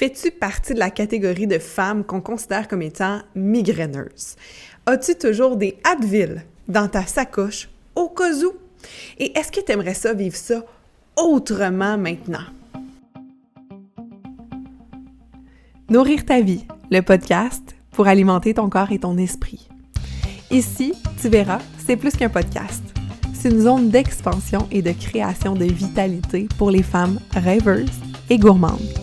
Fais-tu partie de la catégorie de femmes qu'on considère comme étant migraineuses? As-tu toujours des Advil dans ta sacoche au cas où? Et est-ce que tu aimerais ça vivre ça autrement maintenant? Nourrir ta vie, le podcast pour alimenter ton corps et ton esprit. Ici, tu verras, c'est plus qu'un podcast. C'est une zone d'expansion et de création de vitalité pour les femmes rêveuses et gourmandes.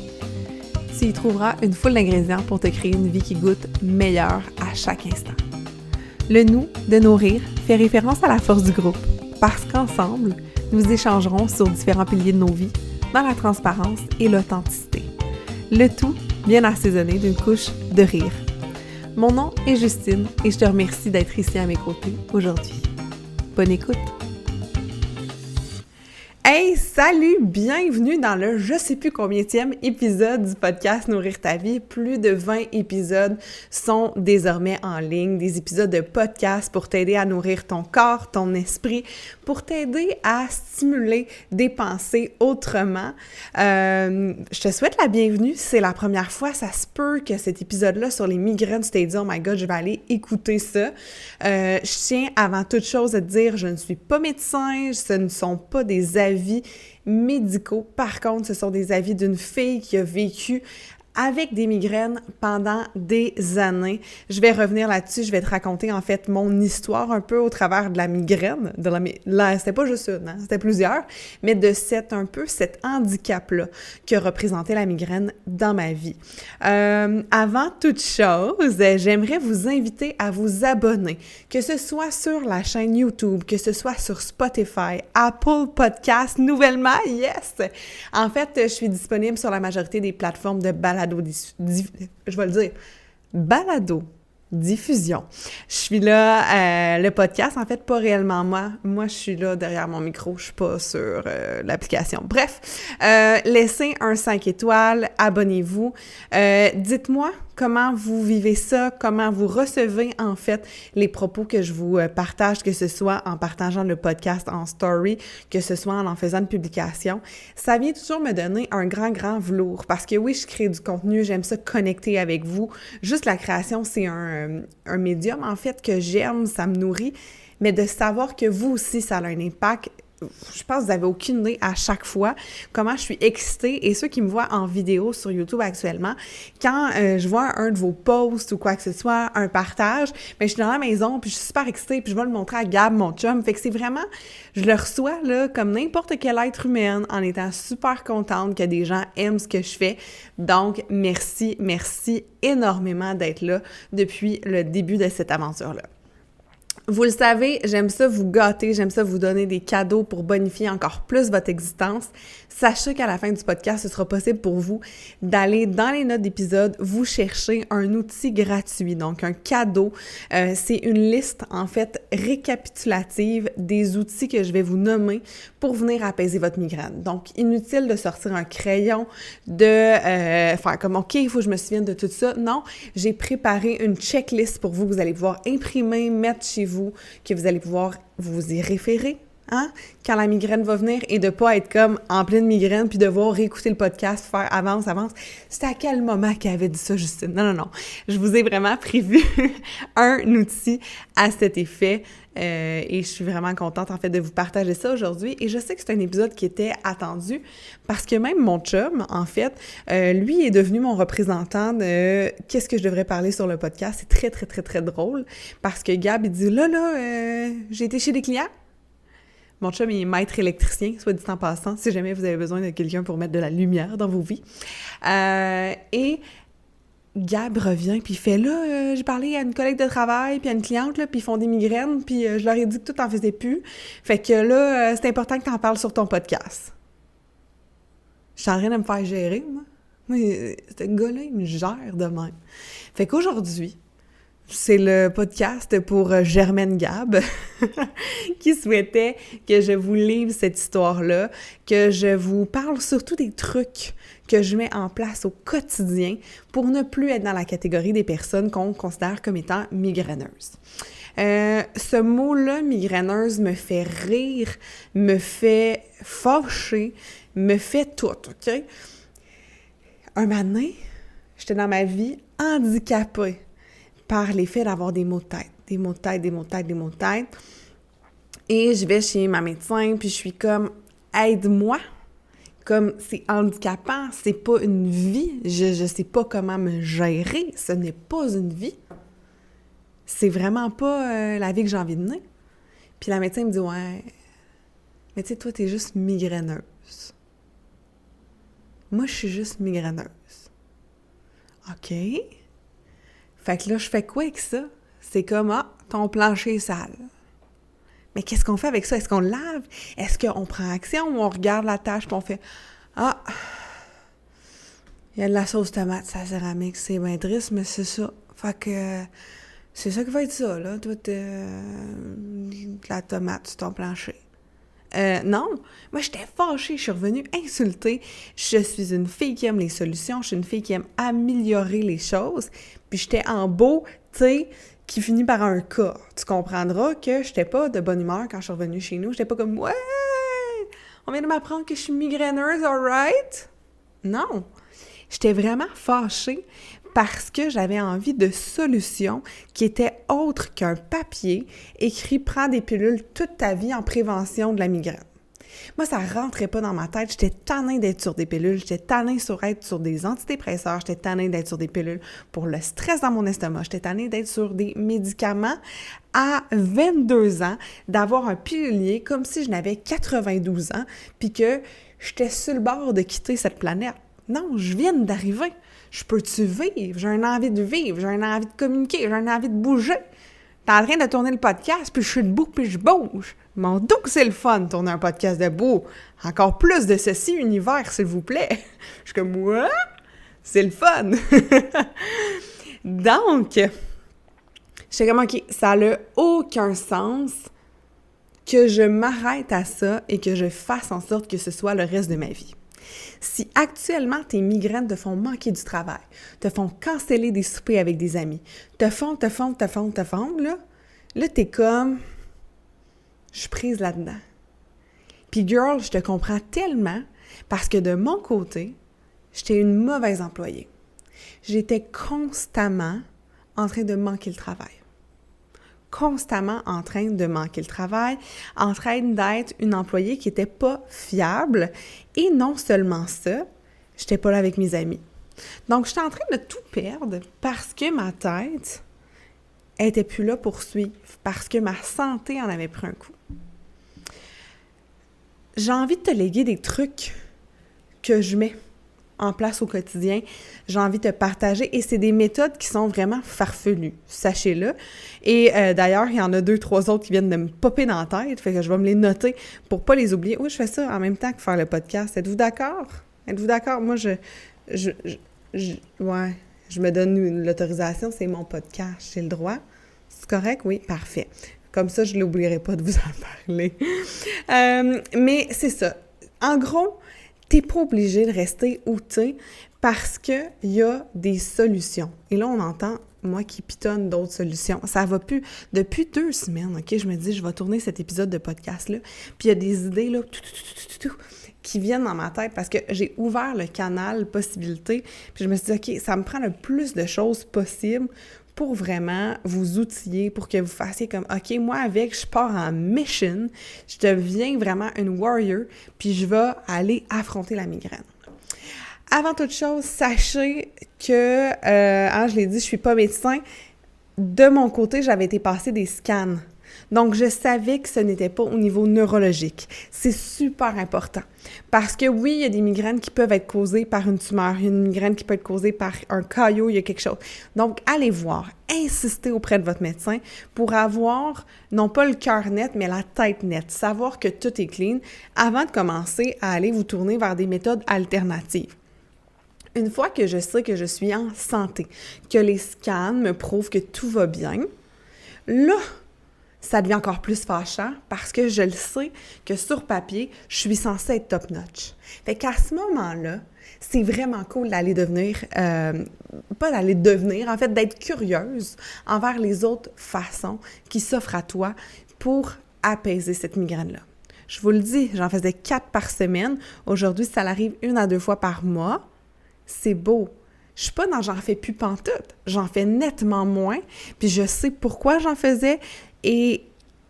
Tu y trouveras une foule d'ingrédients pour te créer une vie qui goûte meilleure à chaque instant. Le nous de nourrir fait référence à la force du groupe, parce qu'ensemble, nous échangerons sur différents piliers de nos vies, dans la transparence et l'authenticité. Le tout bien assaisonné d'une couche de rire. Mon nom est Justine et je te remercie d'être ici à mes côtés aujourd'hui. Bonne écoute! Hey, salut! Bienvenue dans le je sais plus combienième épisode du podcast Nourrir ta vie. Plus de 20 épisodes sont désormais en ligne, des épisodes de podcast pour t'aider à nourrir ton corps, ton esprit, pour t'aider à stimuler des pensées autrement. Je te souhaite la bienvenue. C'est la première fois, ça se peut que cet épisode-là sur les migraines, tu t'es dit « Oh my God, je vais aller écouter ça ». Je tiens avant toute chose à te dire, je ne suis pas médecin, ce ne sont pas des avis médicaux. Par contre, ce sont des avis d'une fille qui a vécu avec des migraines pendant des années. Je vais revenir là-dessus, je vais te raconter en fait mon histoire un peu au travers de la migraine. C'était pas juste une, hein, c'était plusieurs, mais de cet handicap-là que représentait la migraine dans ma vie. Avant toute chose, j'aimerais vous inviter à vous abonner, que ce soit sur la chaîne YouTube, que ce soit sur Spotify, Apple Podcasts, nouvellement, yes! En fait, je suis disponible sur la majorité des plateformes de balado-diffusion. Je suis là, le podcast, en fait, pas réellement moi. Moi, je suis là derrière mon micro, je suis pas sur l'application. Bref, laissez un 5 étoiles, abonnez-vous. Dites-moi comment vous vivez ça, comment vous recevez en fait les propos que je vous partage, que ce soit en partageant le podcast en story, que ce soit en faisant une publication. Ça vient toujours me donner un grand velours parce que oui, je crée du contenu, j'aime ça connecter avec vous. Juste la création, c'est un médium en fait que j'aime, ça me nourrit, mais de savoir que vous aussi, ça a un impact. Je pense que vous avez aucune idée à chaque fois comment je suis excitée. Et ceux qui me voient en vidéo sur YouTube actuellement, quand je vois un de vos posts ou quoi que ce soit, un partage, je suis dans la maison puis je suis super excitée puis je vais le montrer à Gab, mon chum. Fait que c'est vraiment, je le reçois là comme n'importe quel être humain en étant super contente que des gens aiment ce que je fais. Donc, merci énormément d'être là depuis le début de cette aventure-là. Vous le savez, j'aime ça vous gâter, j'aime ça vous donner des cadeaux pour bonifier encore plus votre existence. Sachez qu'à la fin du podcast, ce sera possible pour vous d'aller dans les notes d'épisode, vous chercher un outil gratuit, donc un cadeau. C'est une liste, en fait, récapitulative des outils que je vais vous nommer pour venir apaiser votre migraine. Donc, inutile de sortir un crayon, de faire comme « OK, il faut que je me souvienne de tout ça ». Non, j'ai préparé une checklist pour vous que vous allez pouvoir imprimer, mettre chez vous, que vous allez pouvoir vous y référer, hein, quand la migraine va venir et de pas être comme en pleine migraine puis devoir réécouter le podcast, faire avance. C'était à quel moment qu'elle avait dit ça, Justine? Non. Je vous ai vraiment prévu un outil à cet effet et je suis vraiment contente en fait de vous partager ça aujourd'hui. Et je sais que c'est un épisode qui était attendu parce que même mon chum, en fait, lui est devenu mon représentant de qu'est-ce que je devrais parler sur le podcast. C'est très drôle parce que Gab, il dit là, j'ai été chez des clients. Mon chum, il est maître électricien, soit dit en passant, si jamais vous avez besoin de quelqu'un pour mettre de la lumière dans vos vies. Et Gab revient, puis il fait là, j'ai parlé à une collègue de travail, puis à une cliente, là, puis ils font des migraines, puis je leur ai dit que tout en faisait plus. Fait que là, c'est important que tu en parles sur ton podcast. Je suis en train de me faire gérer, moi. Ce gars-là, il me gère de même. Fait qu'aujourd'hui, c'est le podcast pour Germaine Gab qui souhaitait que je vous livre cette histoire-là, que je vous parle surtout des trucs que je mets en place au quotidien pour ne plus être dans la catégorie des personnes qu'on considère comme étant migraineuses. Ce mot-là, migraineuse, me fait rire, me fait fâcher, me fait tout, OK? Un matin, J'étais dans ma vie handicapée par l'effet d'avoir des maux de tête. Des maux de tête, des maux de tête, des maux de tête. Et je vais chez ma médecin, puis je suis comme « Aide-moi! » Comme c'est handicapant, c'est pas une vie. Je sais pas comment me gérer. Ce n'est pas une vie. C'est vraiment pas la vie que j'ai envie de mener. Puis la médecin me dit « Ouais, mais tu sais, toi, t'es juste migraineuse. » Moi, je suis juste migraineuse. OK. Fait que là, je fais quoi avec ça? C'est comme, ah, ton plancher est sale. Mais qu'est-ce qu'on fait avec ça? Est-ce qu'on le lave? Est-ce qu'on prend action ou on regarde la tâche et on fait, ah, il y a de la sauce tomate sur la céramique, c'est bien triste, mais c'est ça. Fait que c'est ça qui va être ça, là. Toi, de la tomate sur ton plancher. Non, moi j'étais fâchée, je suis revenue insultée. Je suis une fille qui aime les solutions, je suis une fille qui aime améliorer les choses. Puis j'étais en beau, tu sais, qui finit par un cas. Tu comprendras que j'étais pas de bonne humeur quand je suis revenue chez nous. J'étais pas comme « Ouais, on vient de m'apprendre que je suis migraineuse, alright? » Non, j'étais vraiment fâchée parce que j'avais envie de solutions qui étaient autres qu'un papier écrit « Prends des pilules toute ta vie en prévention de la migraine ». Moi, ça rentrait pas dans ma tête. J'étais tannée d'être sur des pilules. J'étais tannée d'être sur des antidépresseurs. J'étais tannée d'être sur des pilules pour le stress dans mon estomac. J'étais tannée d'être sur des médicaments à 22 ans, d'avoir un pilulier comme si je n'avais 92 ans, puis que j'étais sur le bord de quitter cette planète. Non, je viens d'arriver. Je peux-tu vivre? J'ai une envie de vivre, j'ai une envie de communiquer, j'ai une envie de bouger. T'es en train de tourner le podcast, puis je suis debout, puis je bouge. Mon Dieu que c'est le fun de tourner un podcast debout. Encore plus de ceci univers, s'il vous plaît. Je suis comme, moi, c'est le fun. Donc, j'étais comme, OK, ça n'a aucun sens que je m'arrête à ça et que je fasse en sorte que ce soit le reste de ma vie. Si actuellement tes migraines te font manquer du travail, te font canceller des soupers avec des amis, te font, là t'es comme, je suis prise là-dedans. Puis girl, je te comprends tellement parce que de mon côté, j'étais une mauvaise employée. J'étais constamment en train de manquer le travail. Constamment en train de manquer le travail, en train d'être une employée qui n'était pas fiable. Et non seulement ça, j'étais pas là avec mes amis. Donc, j'étais en train de tout perdre parce que ma tête était plus là pour suivre, parce que ma santé en avait pris un coup. J'ai envie de te léguer des trucs que je mets en place au quotidien. J'ai envie de te partager et c'est des méthodes qui sont vraiment farfelues, sachez-le. Et d'ailleurs, il y en a 2-3 autres qui viennent de me popper dans la tête, fait que je vais me les noter pour pas les oublier. Oui, je fais ça en même temps que faire le podcast. Êtes-vous d'accord? Êtes-vous d'accord? Moi, je me donne l'autorisation, c'est mon podcast, j'ai le droit. C'est correct? Oui, parfait. Comme ça, je n'oublierai pas de vous en parler. Mais c'est ça. En gros, t'es pas obligé de rester où t'es parce qu'il y a des solutions. Et là, on entend, moi, qui pitonne d'autres solutions. Ça va plus. Depuis 2 semaines, OK, je me dis, je vais tourner cet épisode de podcast-là, puis il y a des idées, là, qui viennent dans ma tête parce que j'ai ouvert le canal possibilités, puis je me suis dit, OK, ça me prend le plus de choses possible pour vraiment vous outiller, pour que vous fassiez comme, OK, moi avec, je pars en mission, je deviens vraiment une warrior, puis je vais aller affronter la migraine. Avant toute chose, sachez que, je l'ai dit, je suis pas médecin. De mon côté, j'avais été passer des scans. Donc, je savais que ce n'était pas au niveau neurologique. C'est super important. Parce que oui, il y a des migraines qui peuvent être causées par une tumeur, il y a une migraine qui peut être causée par un caillot, il y a quelque chose. Donc, allez voir, insistez auprès de votre médecin pour avoir, non pas le cœur net, mais la tête nette, savoir que tout est clean avant de commencer à aller vous tourner vers des méthodes alternatives. Une fois que je sais que je suis en santé, que les scans me prouvent que tout va bien, là, ça devient encore plus fâchant parce que je le sais que sur papier, je suis censée être top-notch. Fait qu'à ce moment-là, c'est vraiment cool d'aller en fait, d'être curieuse envers les autres façons qui s'offrent à toi pour apaiser cette migraine-là. Je vous le dis, j'en faisais 4 par semaine. Aujourd'hui, ça arrive 1 à 2 fois par mois. C'est beau. Je suis pas dans « j'en fais plus pantoute », j'en fais nettement moins, puis je sais pourquoi j'en faisais, et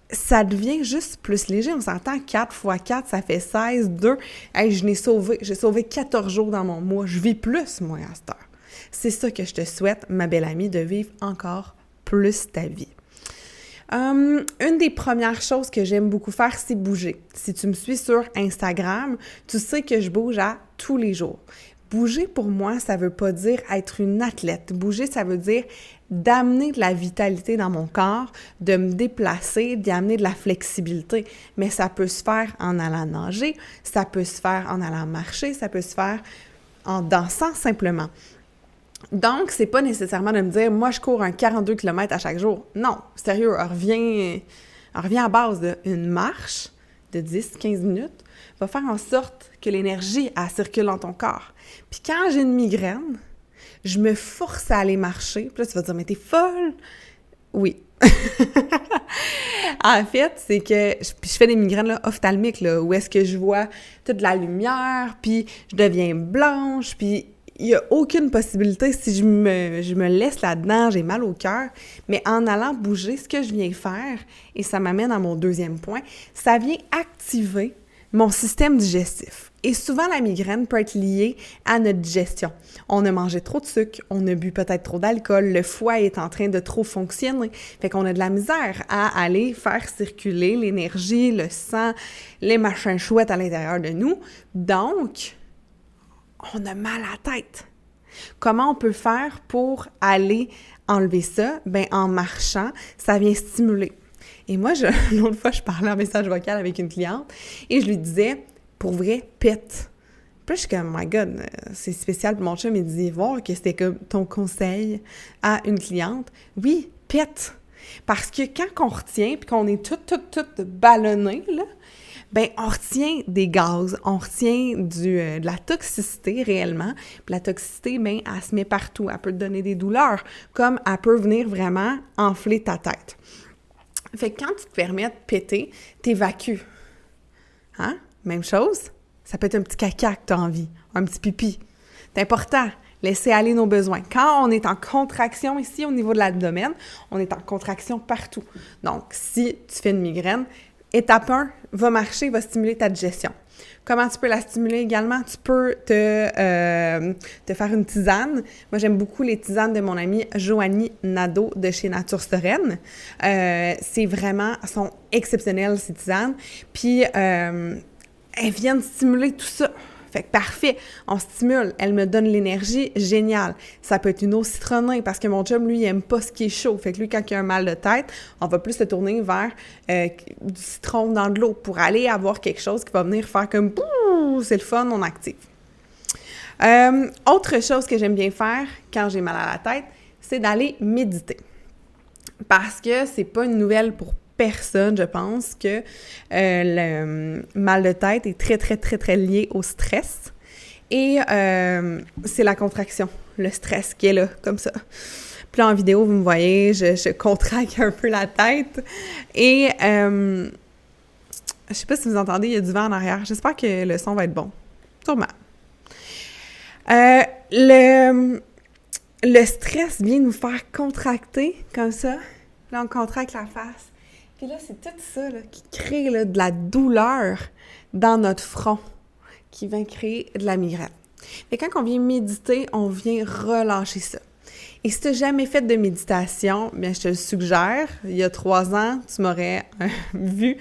ça devient juste plus léger. On s'entend 4 fois 4, ça fait 16, 2. Hey, j'ai sauvé 14 jours dans mon mois. Je vis plus, moi, à cette heure. C'est ça que je te souhaite, ma belle amie, de vivre encore plus ta vie. Une des premières choses que j'aime beaucoup faire, c'est bouger. Si tu me suis sur Instagram, tu sais que je bouge à tous les jours. Bouger, pour moi, ça veut pas dire être une athlète. Bouger, ça veut dire d'amener de la vitalité dans mon corps, de me déplacer, d'y amener de la flexibilité. Mais ça peut se faire en allant nager, ça peut se faire en allant marcher, ça peut se faire en dansant simplement. Donc, c'est pas nécessairement de me dire « moi, je cours un 42 km à chaque jour ». Non, sérieux, reviens à base d'une marche de 10-15 minutes, va faire en sorte que l'énergie, elle circule dans ton corps. Puis quand j'ai une migraine, je me force à aller marcher. Puis là, tu vas te dire « mais t'es folle! » Oui. En fait, c'est que je fais des migraines là, ophtalmiques, là, où est-ce que je vois toute la lumière, puis je deviens blanche, puis il n'y a aucune possibilité, si je me laisse là-dedans, j'ai mal au cœur, mais en allant bouger, ce que je viens faire, et ça m'amène à mon deuxième point, ça vient activer mon système digestif. Et souvent, la migraine peut être liée à notre digestion. On a mangé trop de sucre, on a bu peut-être trop d'alcool, le foie est en train de trop fonctionner. Fait qu'on a de la misère à aller faire circuler l'énergie, le sang, les machins chouettes à l'intérieur de nous. Donc, on a mal à la tête. Comment on peut faire pour aller enlever ça? Bien, en marchant, ça vient stimuler. Et moi, l'autre fois, je parlais en message vocal avec une cliente et je lui disais, pour vrai, pète. Puis là, je suis comme, my God, c'est spécial pour mon chum. Il dit, voir que c'était comme ton conseil à une cliente. Oui, pète. Parce que quand on retient puis qu'on est tout ballonné, là, ben on retient des gaz, on retient de la toxicité réellement. Puis la toxicité, ben elle se met partout. Elle peut te donner des douleurs, comme elle peut venir vraiment enfler ta tête. Fait que quand tu te permets de péter, t'évacues. Hein? Même chose, ça peut être un petit caca que tu as envie, un petit pipi. C'est important, laisser aller nos besoins. Quand on est en contraction ici au niveau de l'abdomen, on est en contraction partout. Donc, si tu fais une migraine, étape 1, va marcher, va stimuler ta digestion. Comment tu peux la stimuler également? Tu peux te faire une tisane. Moi, j'aime beaucoup les tisanes de mon amie Joanie Nadeau de chez Nature Sereine. C'est vraiment, elles sont exceptionnelles, ces tisanes. Puis, elles viennent stimuler tout ça. Fait que parfait, on stimule, elle me donne l'énergie, génial. Ça peut être une eau citronnée parce que mon chum, lui, il aime pas ce qui est chaud. Fait que lui, quand il a un mal de tête, on va plus se tourner vers du citron dans de l'eau pour aller avoir quelque chose qui va venir faire comme « bouh, c'est le fun, on active ». Autre chose que j'aime bien faire quand j'ai mal à la tête, c'est d'aller méditer. Parce que c'est pas une nouvelle pour personne, je pense, que le mal de tête est très lié au stress. Et c'est la contraction, le stress qui est là, comme ça. Puis là, en vidéo, vous me voyez, je contracte un peu la tête. Et je sais pas si vous entendez, il y a du vent en arrière. J'espère que le son va être bon. Sûrement. Le stress vient nous faire contracter, comme ça. Là, on contracte la face. Puis là, c'est tout ça là, qui crée là, de la douleur dans notre front, qui vient créer de la migraine. Et quand on vient méditer, on vient relâcher ça. Et si tu n'as jamais fait de méditation, bien, je te le suggère. Il y a 3 ans, tu m'aurais vu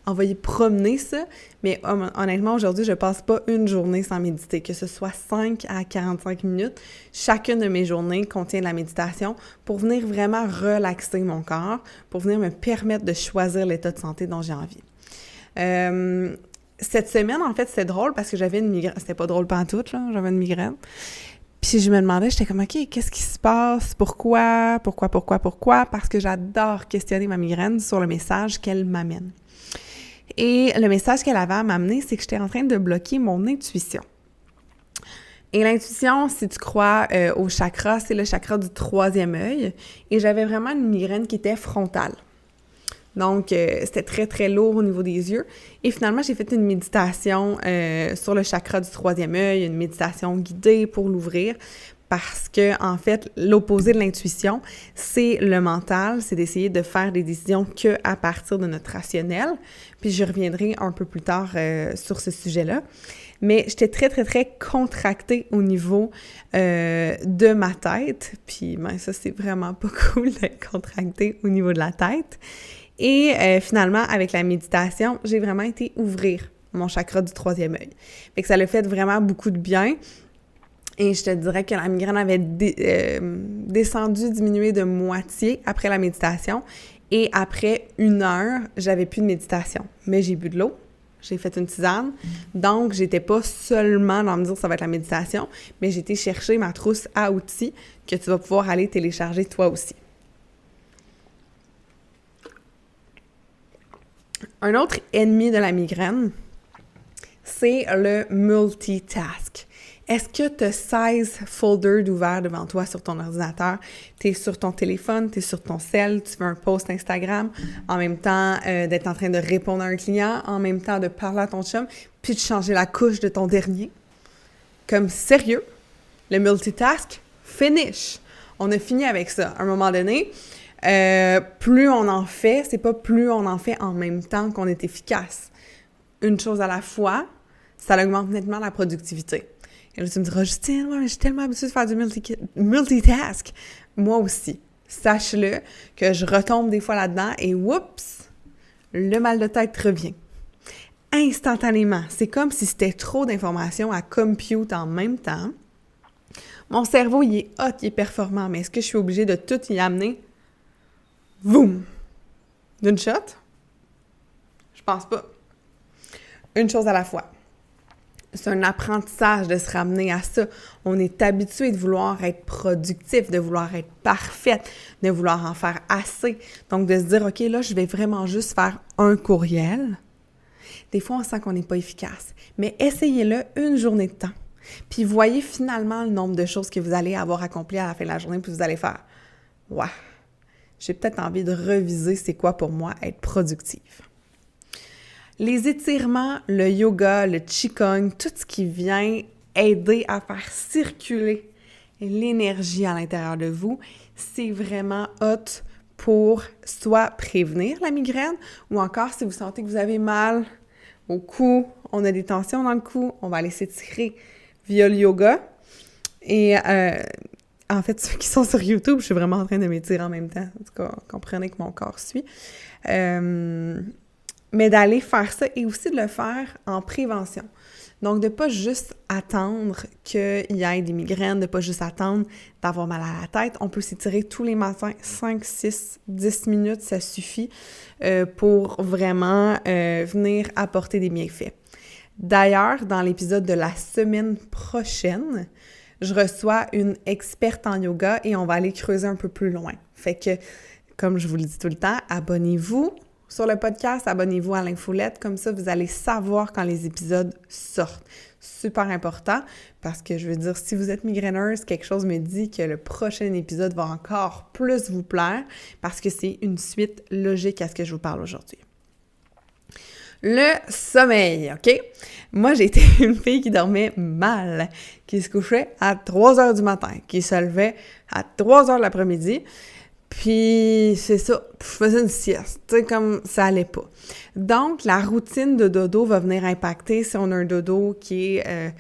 envoyer promener ça. Mais honnêtement, aujourd'hui, je ne passe pas une journée sans méditer, que ce soit 5 à 45 minutes. Chacune de mes journées contient de la méditation pour venir vraiment relaxer mon corps, pour venir me permettre de choisir l'état de santé dont j'ai envie. Cette semaine, en fait, c'était drôle parce que j'avais une migraine. C'était pas drôle pantoute, là. J'avais une migraine. Puis je me demandais, j'étais comme, OK, qu'est-ce qui se passe? Pourquoi? Parce que j'adore questionner ma migraine sur le message qu'elle m'amène. Et le message qu'elle avait à m'amener, c'est que j'étais en train de bloquer mon intuition. Et l'intuition, si tu crois au chakra, c'est le chakra du 3e œil. Et j'avais vraiment une migraine qui était frontale. Donc, c'était très lourd au niveau des yeux. Et finalement, j'ai fait une méditation sur le chakra du 3e œil, une méditation guidée pour l'ouvrir, parce que, en fait, l'opposé de l'intuition, c'est le mental, c'est d'essayer de faire des décisions qu'à partir de notre rationnel. Puis je reviendrai un peu plus tard sur ce sujet-là. Mais j'étais très, très, très contractée au niveau de ma tête. Puis ben, ça, c'est vraiment pas cool d'être contractée au niveau de la tête. Et finalement, avec la méditation, j'ai vraiment été ouvrir mon chakra du troisième œil. Fait que ça l'a fait vraiment beaucoup de bien. Et je te dirais que la migraine avait descendu, diminué de moitié après la méditation. Et après 1 heure, j'avais plus de méditation. Mais j'ai bu de l'eau, j'ai fait une tisane. Donc, j'étais pas seulement dans me dire ça va être la méditation, mais j'ai été chercher ma trousse à outils que tu vas pouvoir aller télécharger toi aussi. Un autre ennemi de la migraine, c'est le multitask. Est-ce que tu as 16 folders d'ouverts devant toi sur ton ordinateur? Tu es sur ton téléphone, tu es sur ton cell, tu fais un post Instagram, en même temps d'être en train de répondre à un client, en même temps de parler à ton chum, puis de changer la couche de ton dernier? Comme sérieux, le multitask, finish! On a fini avec ça. À un moment donné, plus on en fait, c'est pas plus on en fait en même temps qu'on est efficace. Une chose à la fois, ça augmente nettement la productivité. Et là, tu me diras, Justine, ouais, mais je suis tellement habituée de faire du multitask. Moi aussi. Sache-le que je retombe des fois là-dedans et oups, le mal de tête revient. Instantanément. C'est comme si c'était trop d'informations à compute en même temps. Mon cerveau, il est hot, il est performant, mais est-ce que je suis obligée de tout y amener? Boum! D'une shot? Je pense pas. Une chose à la fois. C'est un apprentissage de se ramener à ça. On est habitué de vouloir être productif, de vouloir être parfaite, de vouloir en faire assez. Donc, de se dire, OK, là, je vais vraiment juste faire un courriel. Des fois, on sent qu'on n'est pas efficace. Mais essayez-le une journée de temps. Puis, voyez finalement le nombre de choses que vous allez avoir accomplies à la fin de la journée, puis vous allez faire, ouais, j'ai peut-être envie de reviser c'est quoi pour moi être productive. Les étirements, le yoga, le qigong, tout ce qui vient aider à faire circuler l'énergie à l'intérieur de vous, c'est vraiment hot pour soit prévenir la migraine ou encore si vous sentez que vous avez mal au cou, on a des tensions dans le cou, on va aller s'étirer via le yoga. Et en fait, ceux qui sont sur YouTube, je suis vraiment en train de m'étirer en même temps. En tout cas, comprenez que mon corps suit. Mais d'aller faire ça et aussi de le faire en prévention. Donc, de pas juste attendre qu'il y ait des migraines, de pas juste attendre d'avoir mal à la tête. On peut s'étirer tous les matins, 5, 6, 10 minutes, ça suffit pour vraiment venir apporter des bienfaits. D'ailleurs, dans l'épisode de la semaine prochaine, je reçois une experte en yoga et on va aller creuser un peu plus loin. Fait que, comme je vous le dis tout le temps, abonnez-vous sur le podcast, abonnez-vous à l'infolette, comme ça vous allez savoir quand les épisodes sortent. Super important, parce que je veux dire, si vous êtes migraineuse, quelque chose me dit que le prochain épisode va encore plus vous plaire, parce que c'est une suite logique à ce que je vous parle aujourd'hui. Le sommeil, OK? Moi, j'ai été une fille qui dormait mal, qui se couchait à 3 heures du matin, qui se levait à 3 heures de l'après-midi. Puis, c'est ça, je faisais une sieste, tu sais, comme ça allait pas. Donc, la routine de dodo va venir impacter si on a un dodo qui est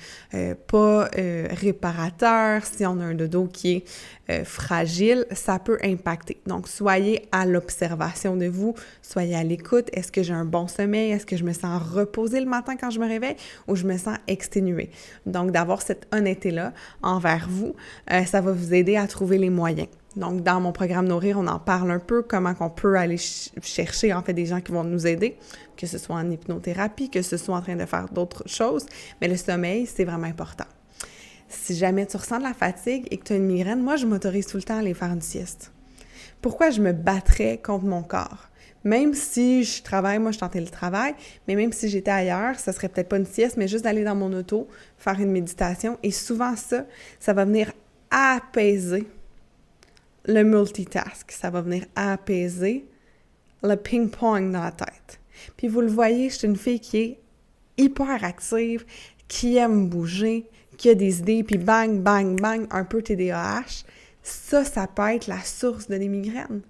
pas réparateur, si on a un dodo qui est fragile, ça peut impacter. Donc, soyez à l'observation de vous, soyez à l'écoute. Est-ce que j'ai un bon sommeil? Est-ce que je me sens reposée le matin quand je me réveille ou je me sens exténuée? Donc, d'avoir cette honnêteté-là envers vous, ça va vous aider à trouver les moyens. Donc, dans mon programme Nourrir, on en parle un peu, comment on peut aller chercher, en fait, des gens qui vont nous aider, que ce soit en hypnothérapie, que ce soit en train de faire d'autres choses. Mais le sommeil, c'est vraiment important. Si jamais tu ressens de la fatigue et que tu as une migraine, moi, je m'autorise tout le temps à aller faire une sieste. Pourquoi je me battrais contre mon corps? Même si je travaille, moi, je suis en télétravail, mais même si j'étais ailleurs, ça serait peut-être pas une sieste, mais juste d'aller dans mon auto, faire une méditation. Et souvent, ça va venir apaiser le multitask, ça va venir apaiser le ping-pong dans la tête. Puis vous le voyez, je suis une fille qui est hyper active, qui aime bouger, qui a des idées, puis bang, bang, bang, un peu TDAH, ça peut être la source de des migraines.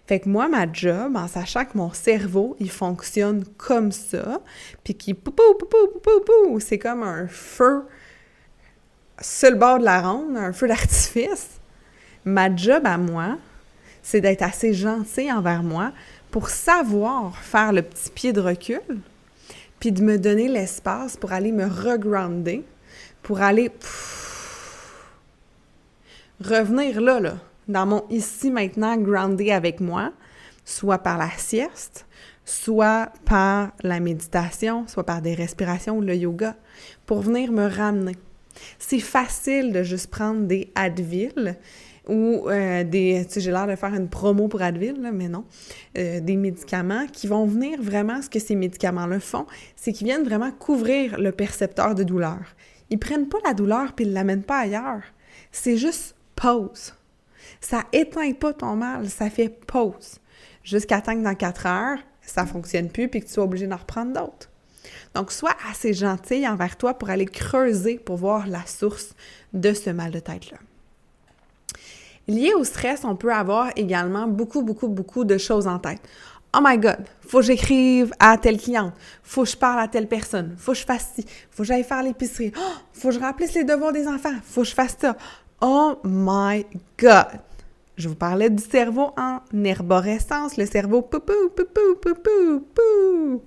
Fait que moi, ma job, en sachant que mon cerveau, il fonctionne comme ça, puis qu'il poupou, poupou, poupou, poupou, c'est comme un feu sur le bord de la ronde, un feu d'artifice. Ma job à moi, c'est d'être assez gentil envers moi pour savoir faire le petit pied de recul, puis de me donner l'espace pour aller me regrounder, pour aller revenir là, dans mon ici, maintenant, groundé avec moi, soit par la sieste, soit par la méditation, soit par des respirations ou le yoga, pour venir me ramener. C'est facile de juste prendre des Advil ou tu sais, j'ai l'air de faire une promo pour Advil, là, mais non, des médicaments qui vont venir vraiment, ce que ces médicaments-là font, c'est qu'ils viennent vraiment couvrir le percepteur de douleur. Ils prennent pas la douleur puis ils l'amènent pas ailleurs. C'est juste pause. Ça éteint pas ton mal, ça fait pause. Jusqu'à temps que dans 4 heures, ça fonctionne plus puis que tu sois obligé d'en reprendre d'autres. Donc, sois assez gentil envers toi pour aller creuser pour voir la source de ce mal de tête-là. Lié au stress, on peut avoir également beaucoup de choses en tête. Oh my God, faut que j'écrive à telle cliente, faut que je parle à telle personne, faut que je fasse ci, faut que j'aille faire l'épicerie, faut que je remplisse les devoirs des enfants, faut que je fasse ça. Oh my God! Je vous parlais du cerveau en herborescence, le cerveau poupou, poupou, poupou, poupou.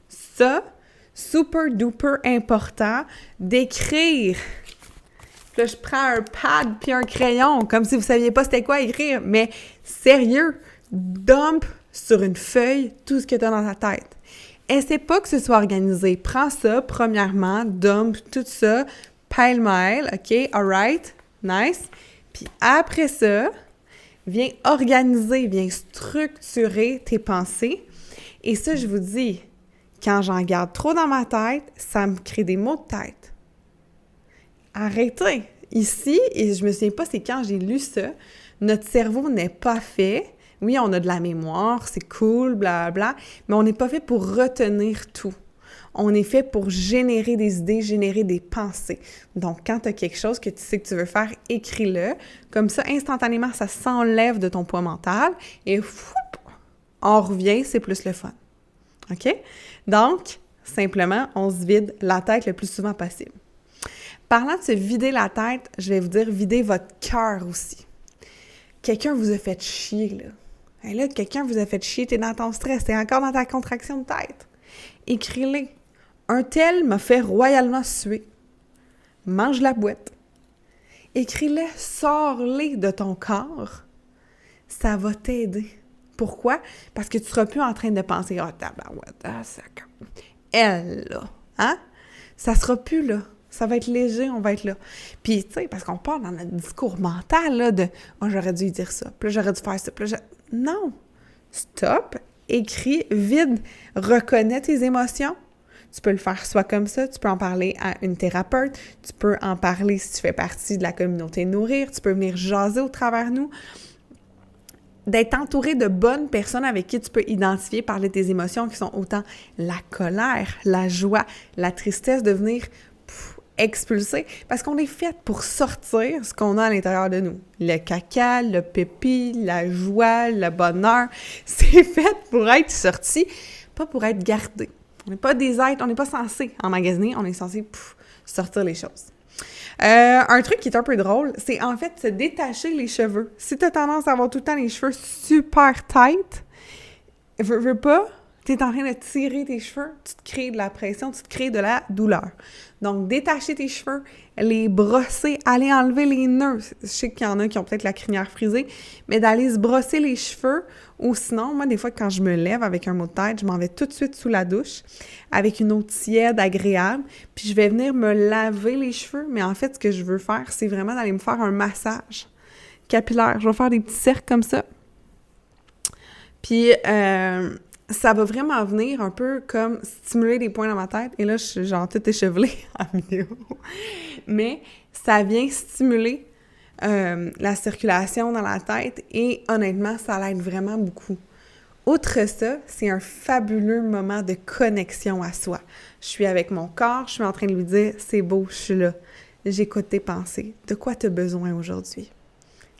Ça, super duper important d'écrire. Là, je prends un pad puis un crayon, comme si vous saviez pas c'était quoi écrire, mais sérieux, dump sur une feuille tout ce que tu as dans ta tête. Essaie pas que ce soit organisé. Prends ça, premièrement, dump tout ça, pile-mile, OK, alright, nice. Puis après ça, viens organiser, viens structurer tes pensées. Et ça, je vous dis, quand j'en garde trop dans ma tête, ça me crée des maux de tête. Arrêtez! Ici, et je me souviens pas, c'est quand j'ai lu ça, notre cerveau n'est pas fait. Oui, on a de la mémoire, c'est cool, blablabla, mais on n'est pas fait pour retenir tout. On est fait pour générer des idées, générer des pensées. Donc, quand tu as quelque chose que tu sais que tu veux faire, écris-le. Comme ça, instantanément, ça s'enlève de ton poids mental et on revient, c'est plus le fun. OK? Donc, simplement, on se vide la tête le plus souvent possible. Parlant de se vider la tête, je vais vous dire vider votre cœur aussi. Quelqu'un vous a fait chier, là. Et là, quelqu'un vous a fait chier, t'es dans ton stress, t'es encore dans ta contraction de tête. Écris-les. Un tel m'a fait royalement suer. Mange la boîte. Écris-les, sors-les de ton corps. Ça va t'aider. Pourquoi? Parce que tu seras plus en train de penser « Ah, tabarouette, ça... » Elle, là, hein? Ça sera plus là. Ça va être léger, on va être là. Puis, tu sais, parce qu'on part dans notre discours mental, là, de « Oh, j'aurais dû dire ça, puis là, j'aurais dû faire ça, puis là, Non! Stop! Écris, vide, reconnais tes émotions. Tu peux le faire soit comme ça, tu peux en parler à une thérapeute, tu peux en parler si tu fais partie de la communauté Nourrir, tu peux venir jaser au travers nous. D'être entouré de bonnes personnes avec qui tu peux identifier, parler de tes émotions qui sont autant la colère, la joie, la tristesse, de venir expulser, parce qu'on est fait pour sortir ce qu'on a à l'intérieur de nous. Le caca, le pipi, la joie, le bonheur, c'est fait pour être sorti, pas pour être gardé. On n'est pas des êtres, on n'est pas censé emmagasiner, on est censé sortir les choses. Un truc qui est un peu drôle, c'est en fait se détacher les cheveux. Si tu as tendance à avoir tout le temps les cheveux super tight, veux pas, tu es en train de tirer tes cheveux, tu te crées de la pression, tu te crées de la douleur. Donc, détacher tes cheveux, les brosser, aller enlever les nœuds. Je sais qu'il y en a qui ont peut-être la crinière frisée, mais d'aller se brosser les cheveux, ou sinon, moi, des fois, quand je me lève avec un mot de tête, je m'en vais tout de suite sous la douche, avec une eau tiède, agréable, puis je vais venir me laver les cheveux. Mais en fait, ce que je veux faire, c'est vraiment d'aller me faire un massage capillaire. Je vais faire des petits cercles comme ça. Puis, ça va vraiment venir un peu comme stimuler des points dans ma tête. Et là, je suis genre toute échevelée en vidéo. Mais ça vient stimuler la circulation dans la tête et honnêtement, ça l'aide vraiment beaucoup. Outre ça, c'est un fabuleux moment de connexion à soi. Je suis avec mon corps, je suis en train de lui dire « c'est beau, je suis là ». j'écoute tes pensées. De quoi tu as besoin aujourd'hui?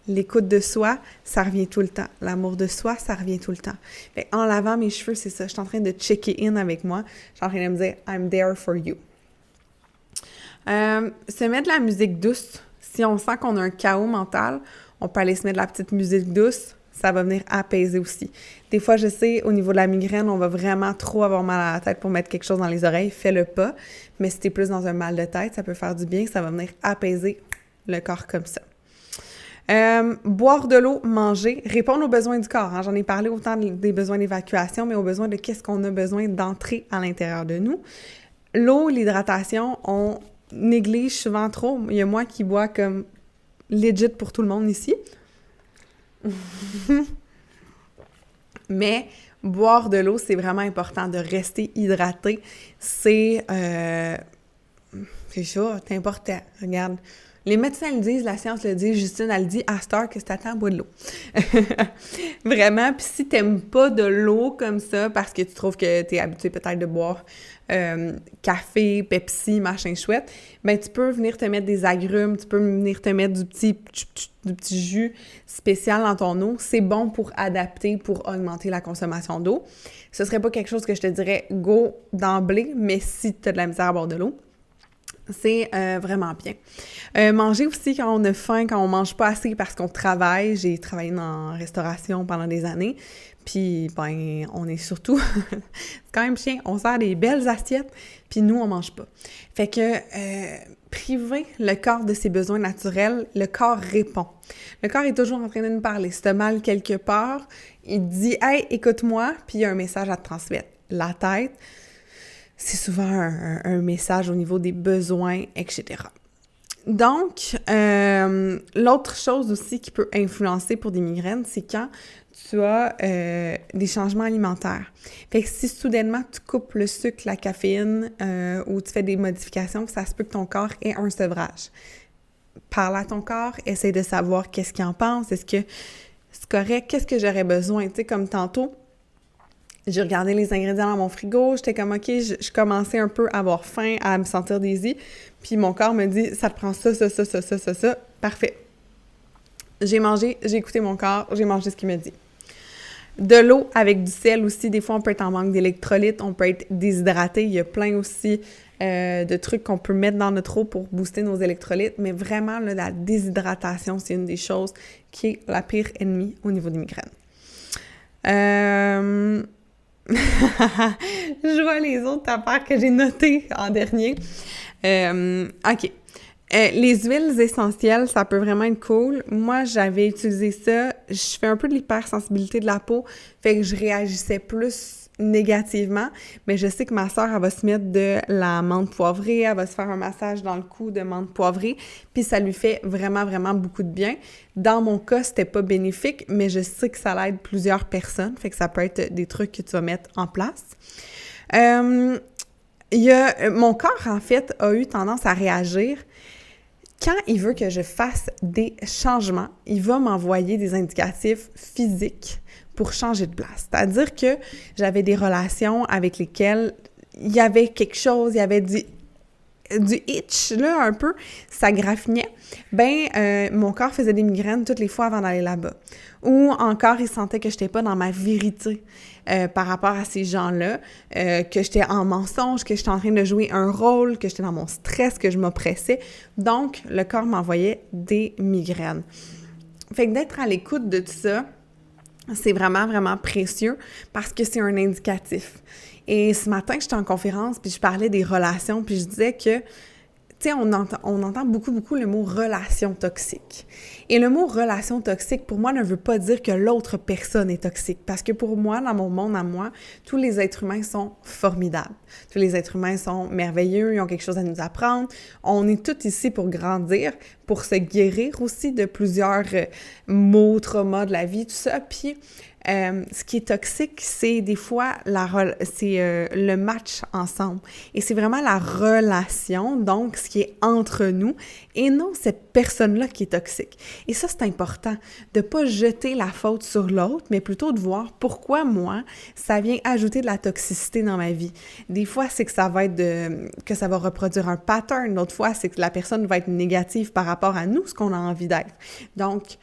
L'écoute de soi, ça revient tout le temps. L'amour de soi, ça revient tout le temps. Fait en lavant mes cheveux, c'est ça. Je suis en train de checker in avec moi. Je suis en train de me dire « I'm there for you ». Se mettre de la musique douce. Si on sent qu'on a un chaos mental, on peut aller se mettre de la petite musique douce. Ça va venir apaiser aussi. Des fois, je sais, au niveau de la migraine, on va vraiment trop avoir mal à la tête pour mettre quelque chose dans les oreilles. Fais-le pas. Mais si t'es plus dans un mal de tête, ça peut faire du bien. Ça va venir apaiser le corps comme ça. Boire de l'eau, manger, répondre aux besoins du corps. Hein. J'en ai parlé autant des besoins d'évacuation, mais aux besoins de qu'est-ce qu'on a besoin d'entrer à l'intérieur de nous. L'eau, l'hydratation, on néglige souvent trop. Il y a moi qui bois comme legit pour tout le monde ici. Mais boire de l'eau, c'est vraiment important de rester hydraté. C'est ça, c'est important. Regarde. Les médecins le disent, la science le dit, Justine, elle dit, à cette heure, que c'est à temps, bois de l'eau. Vraiment, puis si t'aimes pas de l'eau comme ça, parce que tu trouves que t'es habitué peut-être de boire café, Pepsi, machin chouette, ben tu peux venir te mettre des agrumes, tu peux venir te mettre du petit jus spécial dans ton eau. C'est bon pour adapter, pour augmenter la consommation d'eau. Ce serait pas quelque chose que je te dirais go d'emblée, mais si tu as de la misère à boire de l'eau, c'est vraiment bien. Manger aussi quand on a faim, quand on mange pas assez parce qu'on travaille. J'ai travaillé en restauration pendant des années. Puis, ben, on est surtout... c'est quand même chiant. On sert des belles assiettes, puis nous, on mange pas. Fait que priver le corps de ses besoins naturels, le corps répond. Le corps est toujours en train de nous parler. Si t'as mal quelque part, il dit « Hey, écoute-moi », puis il y a un message à te transmettre. La tête... c'est souvent un message au niveau des besoins, etc. Donc, l'autre chose aussi qui peut influencer pour des migraines, c'est quand tu as des changements alimentaires. Fait que si soudainement tu coupes le sucre, la caféine, ou tu fais des modifications, ça se peut que ton corps ait un sevrage. Parle à ton corps, essaie de savoir qu'est-ce qu'il en pense, est-ce que c'est correct, qu'est-ce que j'aurais besoin, tu sais, comme tantôt. J'ai regardé les ingrédients dans mon frigo, j'étais comme, OK, je commençais un peu à avoir faim, à me sentir désir, puis mon corps me dit, ça te prend ça, parfait. J'ai mangé, j'ai écouté mon corps, j'ai mangé ce qu'il me dit. De l'eau avec du sel aussi, des fois on peut être en manque d'électrolytes, on peut être déshydraté, il y a plein aussi de trucs qu'on peut mettre dans notre eau pour booster nos électrolytes, mais vraiment, là, la déshydratation, c'est une des choses qui est la pire ennemie au niveau des migraines. Je vois les autres affaires que j'ai notées en dernier. OK. Les huiles essentielles, ça peut vraiment être cool. Moi, j'avais utilisé ça. Je fais un peu de l'hypersensibilité de la peau, fait que je réagissais plus négativement, mais je sais que ma sœur, elle va se mettre de la menthe poivrée, elle va se faire un massage dans le cou de menthe poivrée, puis ça lui fait vraiment, vraiment beaucoup de bien. Dans mon cas, c'était pas bénéfique, mais je sais que ça l'aide plusieurs personnes, fait que ça peut être des trucs que tu vas mettre en place. Mon corps, en fait, a eu tendance à réagir. Quand il veut que je fasse des changements, il va m'envoyer des indicatifs physiques pour changer de place. C'est-à-dire que j'avais des relations avec lesquelles il y avait quelque chose, il y avait du itch, là, un peu, ça graffinait. Mon corps faisait des migraines toutes les fois avant d'aller là-bas. Ou encore, il sentait que je n'étais pas dans ma vérité par rapport à ces gens-là, que j'étais en mensonge, que j'étais en train de jouer un rôle, que j'étais dans mon stress, que je m'oppressais. Donc, le corps m'envoyait des migraines. Fait que d'être à l'écoute de tout ça, c'est vraiment, vraiment précieux parce que c'est un indicatif. Et ce matin, j'étais en conférence, puis je parlais des relations, puis je disais que, tu sais, on entend beaucoup, beaucoup le mot « relation toxique ». Et le mot « relation toxique », pour moi, ne veut pas dire que l'autre personne est toxique. Parce que pour moi, dans mon monde à moi, tous les êtres humains sont formidables. Tous les êtres humains sont merveilleux, ils ont quelque chose à nous apprendre. On est tous ici pour grandir, pour se guérir aussi de plusieurs maux, traumas de la vie, tout ça. Puis, ce qui est toxique, c'est des fois le match ensemble. Et c'est vraiment la relation, donc ce qui est entre nous, et non cette personne-là qui est toxique. Et ça, c'est important, de pas jeter la faute sur l'autre, mais plutôt de voir pourquoi moi, ça vient ajouter de la toxicité dans ma vie. Des fois, c'est que ça va être que ça va reproduire un pattern. D'autres fois, c'est que la personne va être négative par rapport à nous, ce qu'on a envie d'être. Donc,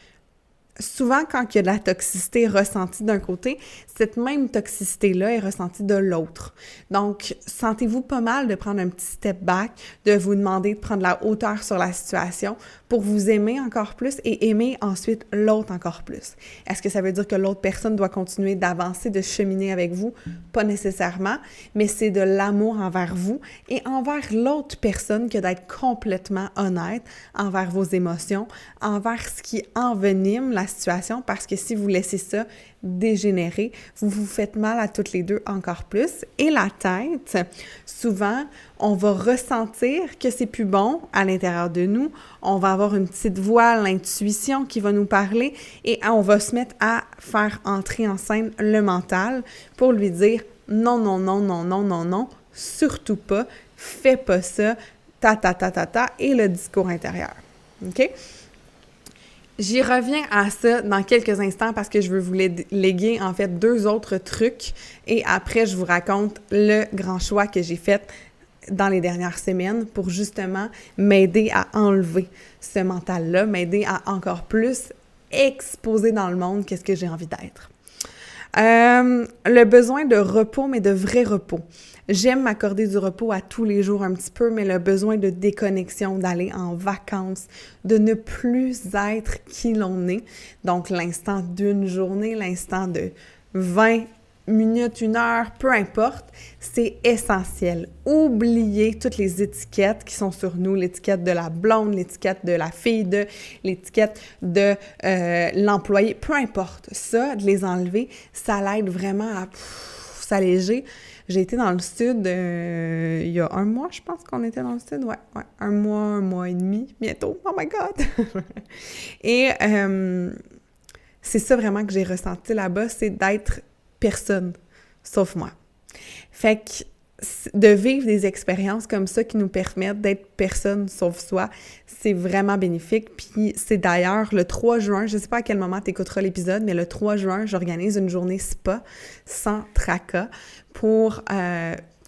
souvent, quand il y a de la toxicité ressentie d'un côté, cette même toxicité-là est ressentie de l'autre. Donc, sentez-vous pas mal de prendre un petit step back, de vous demander de prendre la hauteur sur la situation pour vous aimer encore plus et aimer ensuite l'autre encore plus. Est-ce que ça veut dire que l'autre personne doit continuer d'avancer, de cheminer avec vous? Pas nécessairement, mais c'est de l'amour envers vous et envers l'autre personne que d'être complètement honnête envers vos émotions, envers ce qui envenime la situation, parce que si vous laissez ça dégénérer, vous vous faites mal à toutes les deux encore plus. Et la tête, souvent, on va ressentir que c'est plus bon à l'intérieur de nous. On va avoir une petite voix, l'intuition qui va nous parler et on va se mettre à faire entrer en scène le mental pour lui dire non, non, non, non, non, non, non, surtout pas, fais pas ça, et le discours intérieur. OK? J'y reviens à ça dans quelques instants parce que je veux vous léguer en fait 2 autres trucs et après je vous raconte le grand choix que j'ai fait dans les dernières semaines pour justement m'aider à enlever ce mental-là, m'aider à encore plus exposer dans le monde qu'est-ce que j'ai envie d'être. Le besoin de repos, mais de vrai repos. J'aime m'accorder du repos à tous les jours un petit peu, mais le besoin de déconnexion, d'aller en vacances, de ne plus être qui l'on est. Donc, l'instant d'une journée, l'instant de 20 minutes, 1 heure, peu importe, c'est essentiel. Oubliez toutes les étiquettes qui sont sur nous, l'étiquette de la blonde, l'étiquette de la fille de, l'étiquette de l'employé, peu importe. Ça, de les enlever, ça l'aide vraiment à s'alléger. J'ai été dans le sud il y a 1 mois, je pense qu'on était dans le sud. Ouais, 1 mois et demi, bientôt. Oh my God! Et c'est ça vraiment que j'ai ressenti là-bas, c'est d'être personne, sauf moi. Fait que de vivre des expériences comme ça qui nous permettent d'être personne sauf soi, c'est vraiment bénéfique. Puis c'est d'ailleurs le 3 juin, je ne sais pas à quel moment tu écouteras l'épisode, mais le 3 juin, j'organise une journée spa sans tracas pour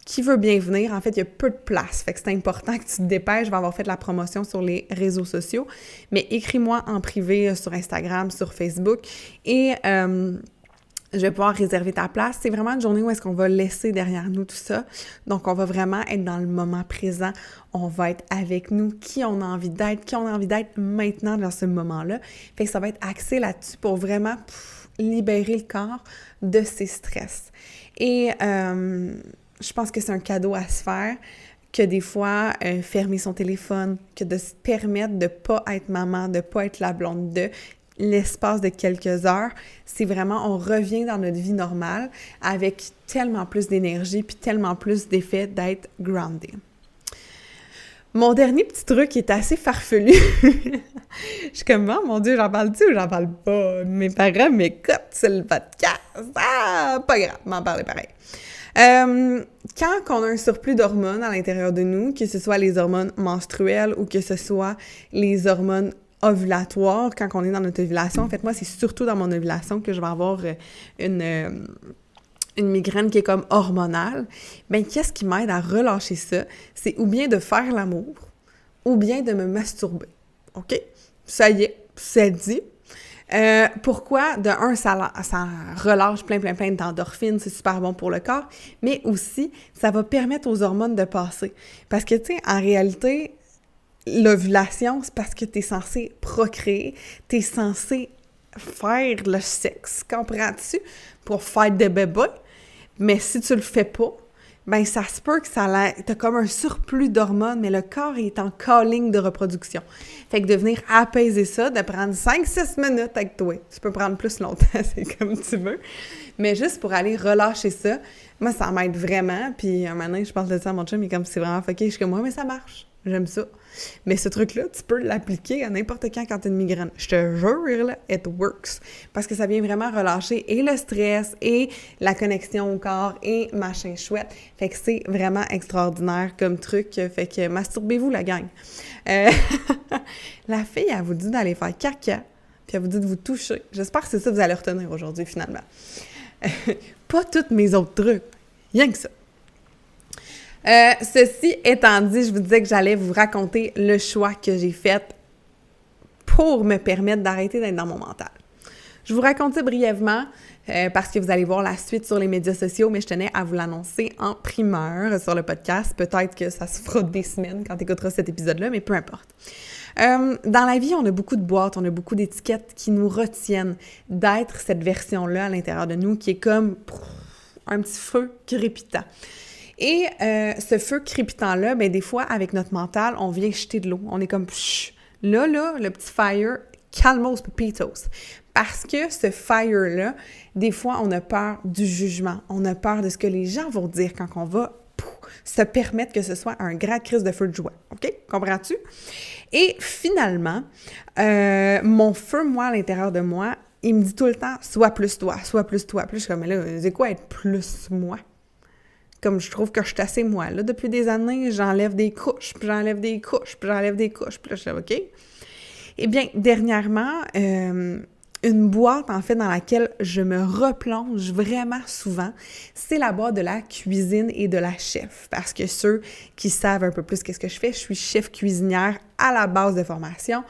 qui veut bien venir. En fait, il y a peu de place, fait que c'est important que tu te dépêches. Je vais avoir fait la promotion sur les réseaux sociaux, mais écris-moi en privé sur Instagram, sur Facebook et je vais pouvoir réserver ta place. C'est vraiment une journée où est-ce qu'on va laisser derrière nous tout ça. Donc, on va vraiment être dans le moment présent. On va être avec nous, qui on a envie d'être maintenant dans ce moment-là. Fait que ça va être axé là-dessus pour vraiment libérer le corps de ses stress. Et je pense que c'est un cadeau à se faire que des fois, fermer son téléphone, que de se permettre de ne pas être maman, de ne pas être la blonde de l'espace de quelques heures, c'est vraiment, on revient dans notre vie normale avec tellement plus d'énergie puis tellement plus d'effet d'être grounded. Mon dernier petit truc est assez farfelu. Je suis comme, oh mon Dieu, j'en parle-tu ou j'en parle pas? Mes parents m'écoutent sur le podcast. Ah, pas grave, m'en parler pareil. Quand on a un surplus d'hormones à l'intérieur de nous, que ce soit les hormones menstruelles ou que ce soit les hormones ovulatoire, quand on est dans notre ovulation. En fait, moi, c'est surtout dans mon ovulation que je vais avoir une migraine qui est comme hormonale. Bien, qu'est-ce qui m'aide à relâcher ça? C'est ou bien de faire l'amour, ou bien de me masturber. OK? Ça y est, c'est dit. Pourquoi? De un, ça relâche plein d'endorphines, c'est super bon pour le corps, mais aussi, ça va permettre aux hormones de passer. Parce que, tu sais, en réalité, l'ovulation, c'est parce que tu es censé procréer, tu es censé faire le sexe, comprends-tu? Pour faire des bébés. Mais si tu le fais pas, ben ça se peut que t'as comme un surplus d'hormones, mais le corps est en calling de reproduction. Fait que de venir apaiser ça, de prendre 5-6 minutes avec toi. Tu peux prendre plus longtemps, c'est comme tu veux. Mais juste pour aller relâcher ça, moi, ça m'aide vraiment. Puis un moment donné, je parle de ça à mon chum, mais comme c'est vraiment fucké, je suis comme, ouais, mais ça marche. J'aime ça. Mais ce truc-là, tu peux l'appliquer à n'importe quand t'as une migraine. Je te jure, là, it works. Parce que ça vient vraiment relâcher et le stress et la connexion au corps et machin chouette. Fait que c'est vraiment extraordinaire comme truc. Fait que masturbez-vous, la gang. La fille, elle vous dit d'aller faire caca, puis elle vous dit de vous toucher. J'espère que c'est ça que vous allez retenir aujourd'hui, finalement. Pas tous mes autres trucs. Rien que ça. Ceci étant dit, je vous disais que j'allais vous raconter le choix que j'ai fait pour me permettre d'arrêter d'être dans mon mental. Je vous raconte ça brièvement parce que vous allez voir la suite sur les médias sociaux, mais je tenais à vous l'annoncer en primeur sur le podcast. Peut-être que ça se fera des semaines quand tu écouteras cet épisode-là, mais peu importe. Dans la vie, on a beaucoup de boîtes, on a beaucoup d'étiquettes qui nous retiennent d'être cette version-là à l'intérieur de nous qui est comme un petit feu crépitant. Et ce feu crépitant-là, bien, des fois, avec notre mental, on vient jeter de l'eau. On est comme, chut, là, le petit fire, calmos pepitos. Parce que ce fire-là, des fois, on a peur du jugement. On a peur de ce que les gens vont dire quand on va se permettre que ce soit un grand crise de feu de joie. OK? Comprends-tu? Et finalement, mon feu, moi, à l'intérieur de moi, il me dit tout le temps, sois plus toi, sois plus toi. Puis je suis comme, mais là, c'est quoi être plus moi? Comme je trouve que je suis assez moi. Là, depuis des années, j'enlève des couches, puis j'enlève des couches, puis j'enlève des couches. Puis là, je suis OK. Eh bien, dernièrement, une boîte, en fait, dans laquelle je me replonge vraiment souvent, c'est la boîte de la cuisine et de la chef. Parce que ceux qui savent un peu plus qu'est-ce que je fais, je suis chef cuisinière à la base de formation,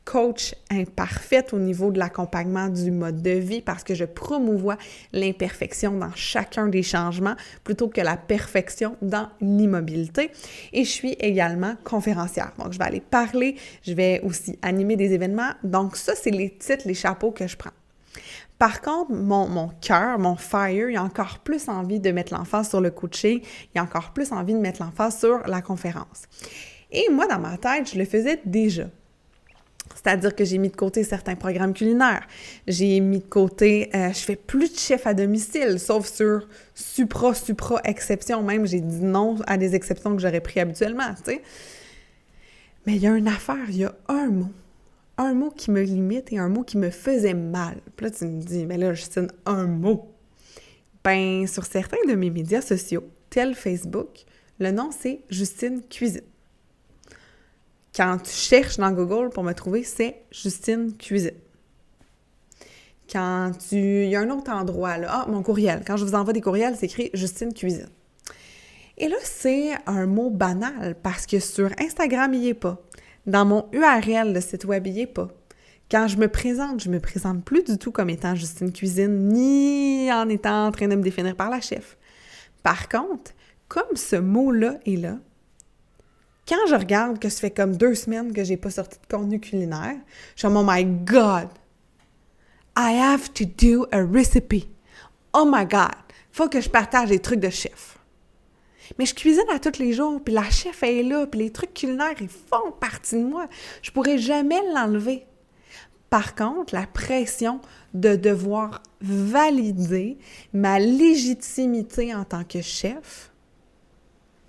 coach imparfaite au niveau de l'accompagnement du mode de vie parce que je promouvois l'imperfection dans chacun des changements plutôt que la perfection dans l'immobilité. Et je suis également conférencière. Donc, je vais aller parler, je vais aussi animer des événements. Donc, ça, c'est les titres, les chapeaux que je prends. Par contre, mon cœur, mon fire, il a encore plus envie de mettre l'emphase sur le coaching, il a encore plus envie de mettre l'emphase sur la conférence. Et moi, dans ma tête, je le faisais déjà. C'est-à-dire que j'ai mis de côté certains programmes culinaires. J'ai mis de côté, je fais plus de chef à domicile, sauf sur supra exception. Même, j'ai dit non à des exceptions que j'aurais pris habituellement, tu sais. Mais il y a une affaire, il y a un mot qui me limite et un mot qui me faisait mal. Puis là, tu me dis, mais là, Justine, un mot. Ben, sur certains de mes médias sociaux, tel Facebook, le nom, c'est Justine Cuisine. Quand tu cherches dans Google pour me trouver, c'est Justine Cuisine. Il y a un autre endroit, là, mon courriel. Quand je vous envoie des courriels, c'est écrit Justine Cuisine. Et là, c'est un mot banal parce que sur Instagram, il n'y est pas. Dans mon URL de site web, il n'y est pas. Quand je me présente plus du tout comme étant Justine Cuisine, ni en étant en train de me définir par la chef. Par contre, comme ce mot-là est là, quand je regarde que ça fait comme 2 semaines que j'ai pas sorti de contenu culinaire, je suis comme, oh my God, I have to do a recipe. Oh my God, faut que je partage des trucs de chef. Mais je cuisine à tous les jours, puis la chef est là, puis les trucs culinaires, ils font partie de moi. Je pourrais jamais l'enlever. Par contre, la pression de devoir valider ma légitimité en tant que chef,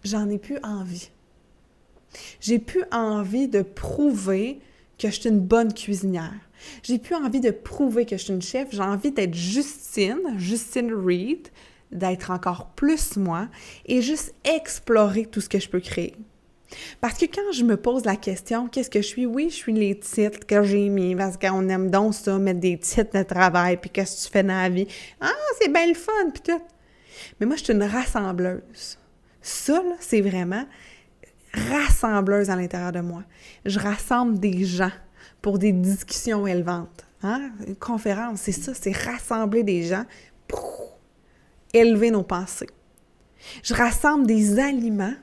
j'en ai plus envie. J'ai plus envie de prouver que je suis une bonne cuisinière. J'ai plus envie de prouver que je suis une chef. J'ai envie d'être Justine Reed, d'être encore plus moi et juste explorer tout ce que je peux créer. Parce que quand je me pose la question, qu'est-ce que je suis? Oui, je suis les titres que j'ai mis parce qu'on aime donc ça, mettre des titres de travail, puis qu'est-ce que tu fais dans la vie? Ah, c'est bien le fun, puis tout. Mais moi, je suis une rassembleuse. Ça, là, c'est vraiment rassembleuse à l'intérieur de moi. Je rassemble des gens pour des discussions élevantes. Hein? Une conférence, c'est ça, c'est rassembler des gens pour élever nos pensées. Je rassemble des aliments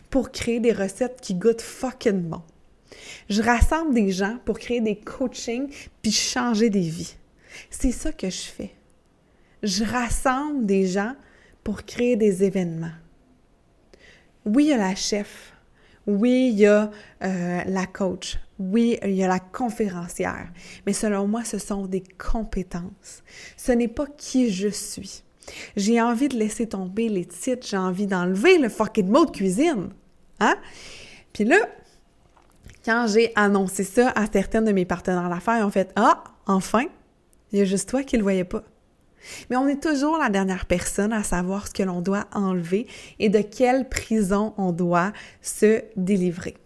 pour créer des recettes qui goûtent fucking bon. Je rassemble des gens pour créer des coachings puis changer des vies. C'est ça que je fais. Je rassemble des gens pour créer des événements. Oui, il y a la chef. Oui, il y a la coach. Oui, il y a la conférencière. Mais selon moi, ce sont des compétences. Ce n'est pas qui je suis. J'ai envie de laisser tomber les titres. J'ai envie d'enlever le fucking mot de cuisine. Hein? Puis là, Quand j'ai annoncé ça à certaines de mes partenaires d'affaires, ils ont fait « Ah, enfin, il y a juste toi qui le voyais pas. » Mais on est toujours la dernière personne à savoir ce que l'on doit enlever et de quelle prison on doit se délivrer.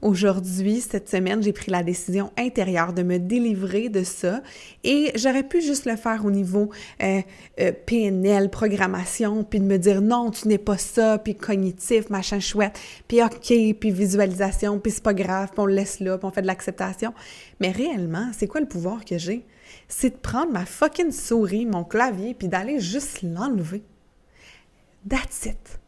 Aujourd'hui, cette semaine, j'ai pris la décision intérieure de me délivrer de ça et j'aurais pu juste le faire au niveau PNL, programmation, puis de me dire non, tu n'es pas ça, puis cognitif, machin chouette, puis OK, puis visualisation, puis c'est pas grave, puis on le laisse là, puis on fait de l'acceptation. Mais réellement, c'est quoi le pouvoir que j'ai? C'est de prendre ma fucking souris, mon clavier, puis d'aller juste l'enlever. That's it.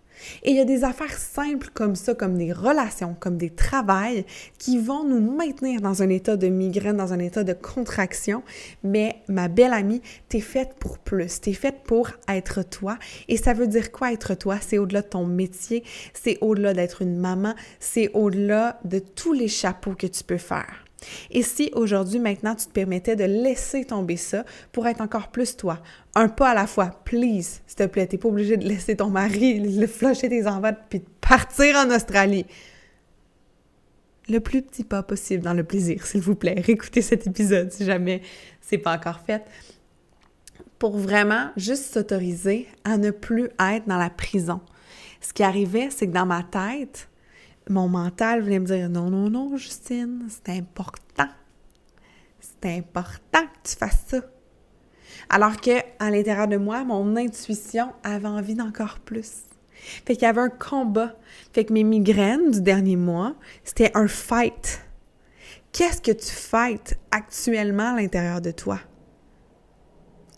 Et il y a des affaires simples comme ça, comme des relations, comme des travails, qui vont nous maintenir dans un état de migraine, dans un état de contraction. Mais ma belle amie, t'es faite pour plus. T'es faite pour être toi. Et ça veut dire quoi être toi? C'est au-delà de ton métier, c'est au-delà d'être une maman, c'est au-delà de tous les chapeaux que tu peux faire. Et si aujourd'hui, maintenant, tu te permettais de laisser tomber ça pour être encore plus toi, un pas à la fois, please, s'il te plaît, t'es pas obligé de laisser ton mari, le flusher tes enfants puis de partir en Australie. Le plus petit pas possible dans le plaisir, s'il vous plaît. Réécoutez cet épisode si jamais c'est pas encore fait. Pour vraiment juste s'autoriser à ne plus être dans la prison. Ce qui arrivait, c'est que dans ma tête, mon mental venait me dire « Non, non, non, Justine, c'est important. C'est important que tu fasses ça. » Alors qu'à l'intérieur de moi, mon intuition avait envie d'encore plus. Fait qu'il y avait un combat. Fait que mes migraines du dernier mois, c'était un fight. Qu'est-ce que tu fights actuellement à l'intérieur de toi?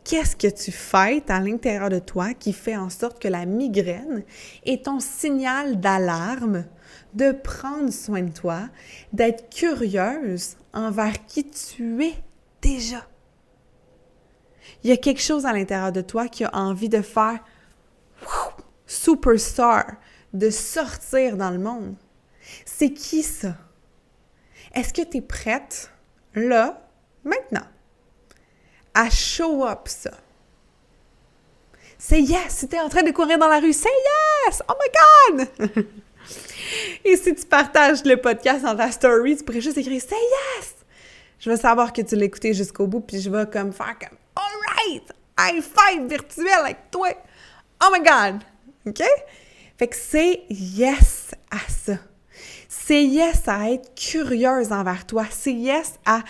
Qu'est-ce que tu fights à l'intérieur de toi qui fait en sorte que la migraine est ton signal d'alarme de prendre soin de toi, d'être curieuse envers qui tu es déjà? Il y a quelque chose à l'intérieur de toi qui a envie de faire superstar, de sortir dans le monde. C'est qui ça? Est-ce que tu es prête, là, maintenant, à show up ça? C'est yes! Si tu es en train de courir dans la rue, c'est yes! Oh my God! Et si tu partages le podcast dans ta story, tu pourrais juste écrire « C'est yes! » Je veux savoir que tu l'as écouté jusqu'au bout, puis je vais comme faire comme « All right! High five virtuel avec toi! Oh my God! » OK? Fait que c'est yes à ça. C'est yes à être curieuse envers toi. C'est yes à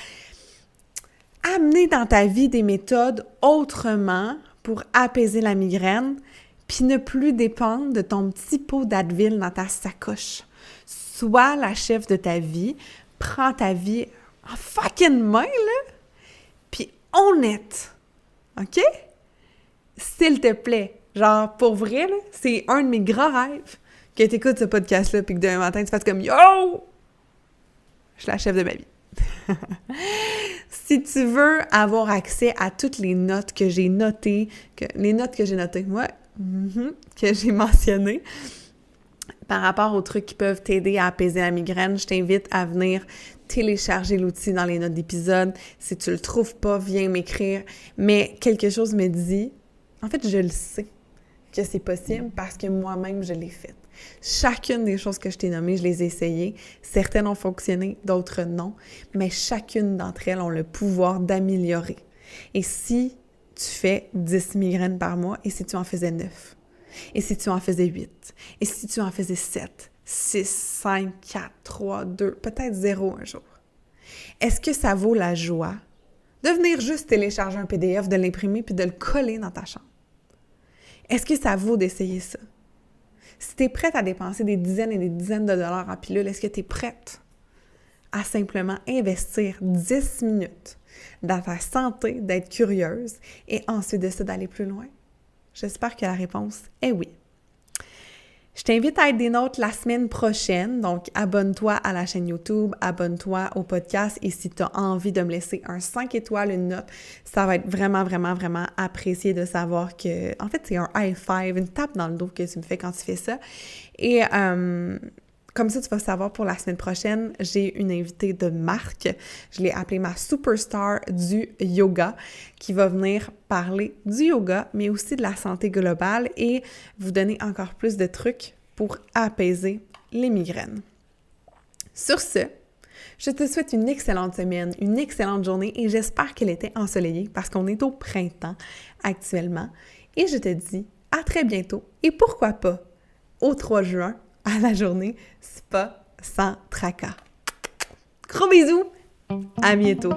amener dans ta vie des méthodes autrement pour apaiser la migraine, puis ne plus dépendre de ton petit pot d'Advil dans ta sacoche. Sois la chef de ta vie, prends ta vie en fucking main, là, puis honnête, OK? S'il te plaît, genre, pour vrai, là, c'est un de mes grands rêves que tu écoutes ce podcast-là, puis que demain matin, tu fasses comme « Yo! Je suis la chef de ma vie. » Si tu veux avoir accès à toutes les notes que j'ai notées, que j'ai mentionnées, par rapport aux trucs qui peuvent t'aider à apaiser la migraine, je t'invite à venir télécharger l'outil dans les notes d'épisode. Si tu le trouves pas, viens m'écrire. Mais quelque chose me dit, en fait, je le sais que c'est possible parce que moi-même, je l'ai fait. Chacune des choses que je t'ai nommées, je les ai essayées. Certaines ont fonctionné, d'autres non. Mais chacune d'entre elles ont le pouvoir d'améliorer. Et si tu fais 10 migraines par mois, et si tu en faisais 9? Et si tu en faisais 8? Et si tu en faisais 7, 6, 5, 4, 3, 2, peut-être 0 un jour? Est-ce que ça vaut la joie de venir juste télécharger un PDF, de l'imprimer puis de le coller dans ta chambre? Est-ce que ça vaut d'essayer ça? Si tu es prête à dépenser des dizaines et des dizaines de dollars en pilule, est-ce que tu es prête à simplement investir 10 minutes dans ta santé, d'être curieuse et ensuite de ça, d'aller plus loin? J'espère que la réponse est oui. Je t'invite à être des nôtres la semaine prochaine, donc abonne-toi à la chaîne YouTube, abonne-toi au podcast et si tu as envie de me laisser un 5 étoiles, une note, ça va être vraiment, vraiment, vraiment apprécié de savoir que, en fait, c'est un high five, une tape dans le dos que tu me fais quand tu fais ça. Et comme ça, tu vas savoir pour la semaine prochaine, j'ai une invitée de marque. Je l'ai appelée ma superstar du yoga qui va venir parler du yoga, mais aussi de la santé globale et vous donner encore plus de trucs pour apaiser les migraines. Sur ce, Je te souhaite une excellente semaine, une excellente journée et j'espère qu'elle était ensoleillée parce qu'on est au printemps actuellement. Et je te dis à très bientôt et pourquoi pas au 3 juin à la journée Spa sans tracas. Gros bisous! À bientôt!